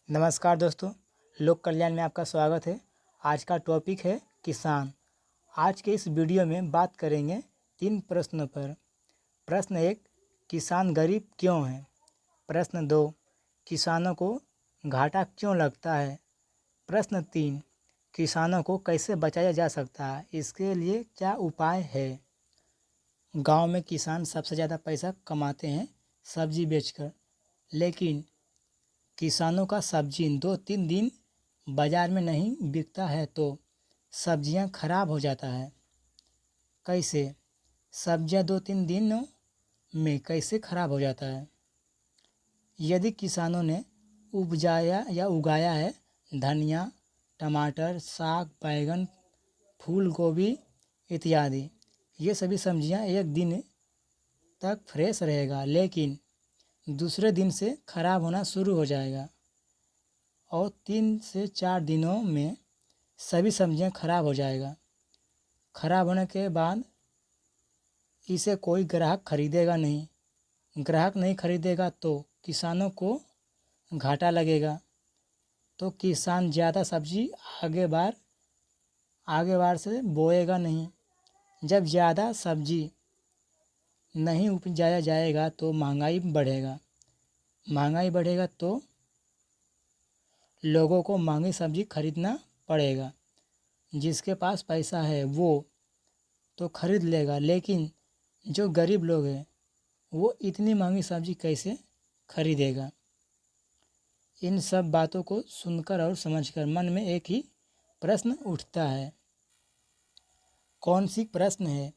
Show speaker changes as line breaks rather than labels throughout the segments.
नमस्कार दोस्तों, लोक कल्याण में आपका स्वागत है। आज का टॉपिक है किसान। आज के इस वीडियो में बात करेंगे 3 प्रश्नों पर। प्रश्न 1, किसान गरीब क्यों है? प्रश्न 2, किसानों को घाटा क्यों लगता है? प्रश्न 3, किसानों को कैसे बचाया जा सकता है, इसके लिए क्या उपाय है? गांव में किसान सबसे ज़्यादा पैसा कमाते हैं सब्जी बेचकर, लेकिन किसानों का सब्जी 2-3 दिन बाज़ार में नहीं बिकता है तो सब्जियां खराब हो जाता है। कैसे? सब्जियां 2-3 दिनों में कैसे खराब हो जाता है? यदि किसानों ने उपजाया या उगाया है धनिया, टमाटर, साग, बैगन, फूल गोभी इत्यादि, ये सभी सब्जियां एक दिन तक फ्रेश रहेगा, लेकिन दूसरे दिन से खराब होना शुरू हो जाएगा और 3 से 4 दिनों में सभी सब्जियां खराब हो जाएगा। खराब होने के बाद इसे कोई ग्राहक खरीदेगा नहीं। ग्राहक नहीं खरीदेगा तो किसानों को घाटा लगेगा, तो किसान ज़्यादा सब्जी आगे बार से बोएगा नहीं। जब ज़्यादा सब्जी नहीं उपजाया जाएगा तो महंगाई बढ़ेगा तो लोगों को महंगी सब्जी खरीदना पड़ेगा। जिसके पास पैसा है वो तो खरीद लेगा, लेकिन जो गरीब लोग हैं वो इतनी महंगी सब्जी कैसे खरीदेगा? इन सब बातों को सुनकर और समझकर मन में एक ही प्रश्न उठता है। कौन सी प्रश्न है?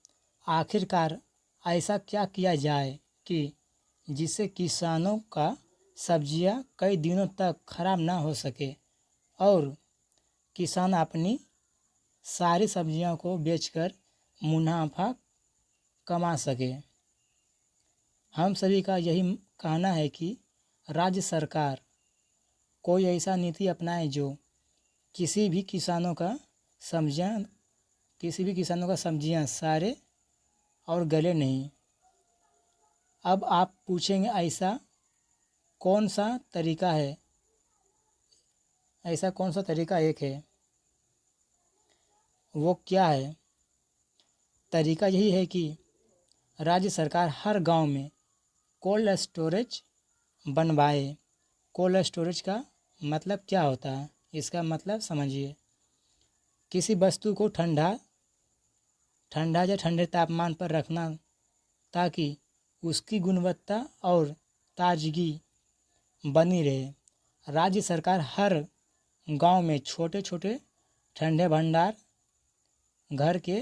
आखिरकार ऐसा क्या किया जाए कि जिससे किसानों का सब्जियां कई दिनों तक खराब ना हो सके और किसान अपनी सारी सब्जियों को बेचकर मुनाफा कमा सके। हम सभी का यही कहना है कि राज्य सरकार कोई ऐसा नीति अपनाए जो किसी भी किसानों का सब्जियां सारे और गले नहीं। अब आप पूछेंगे ऐसा कौन सा तरीका है? ऐसा कौन सा तरीका एक है, वो क्या है? तरीका यही है कि राज्य सरकार हर गांव में कोल्ड स्टोरेज बनवाए। कोल्ड स्टोरेज का मतलब क्या होता है? इसका मतलब समझिए। किसी वस्तु को ठंडा या ठंडे तापमान पर रखना ताकि उसकी गुणवत्ता और ताजगी बनी रहे। राज्य सरकार हर गांव में छोटे छोटे ठंडे भंडार घर के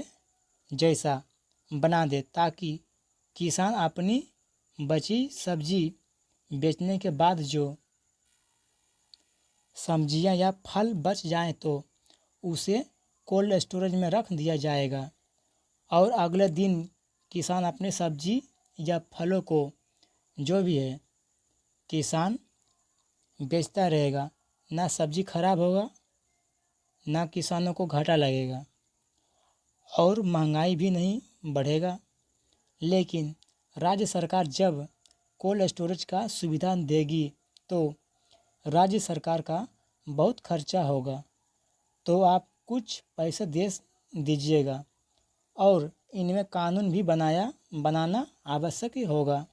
जैसा बना दे ताकि किसान अपनी बची सब्जी बेचने के बाद जो सब्जियां या फल बच जाएं तो उसे कोल्ड स्टोरेज में रख दिया जाएगा और अगले दिन किसान अपने सब्जी या फलों को जो भी है किसान बेचता रहेगा। ना सब्जी खराब होगा, ना किसानों को घाटा लगेगा और महंगाई भी नहीं बढ़ेगा। लेकिन राज्य सरकार जब कोल्ड स्टोरेज का सुविधा देगी तो राज्य सरकार का बहुत खर्चा होगा, तो आप कुछ पैसे दे दीजिएगा और इनमें कानून भी बनाना आवश्यक ही होगा।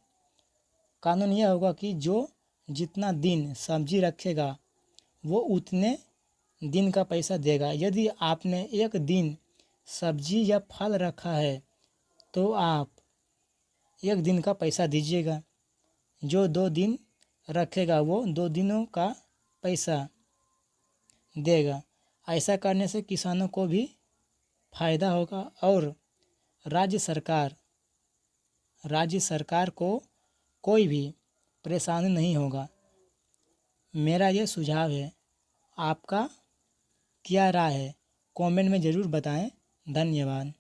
कानून यह होगा कि जो जितना दिन सब्जी रखेगा वो उतने दिन का पैसा देगा। यदि आपने एक दिन सब्जी या फल रखा है तो आप एक दिन का पैसा दीजिएगा। जो 2 दिन रखेगा वो 2 दिनों का पैसा देगा। ऐसा करने से किसानों को भी फायदा होगा और राज्य सरकार को कोई भी परेशानी नहीं होगा। मेरा ये सुझाव है। आपका क्या राय है? कमेंट में ज़रूर बताएं। धन्यवाद।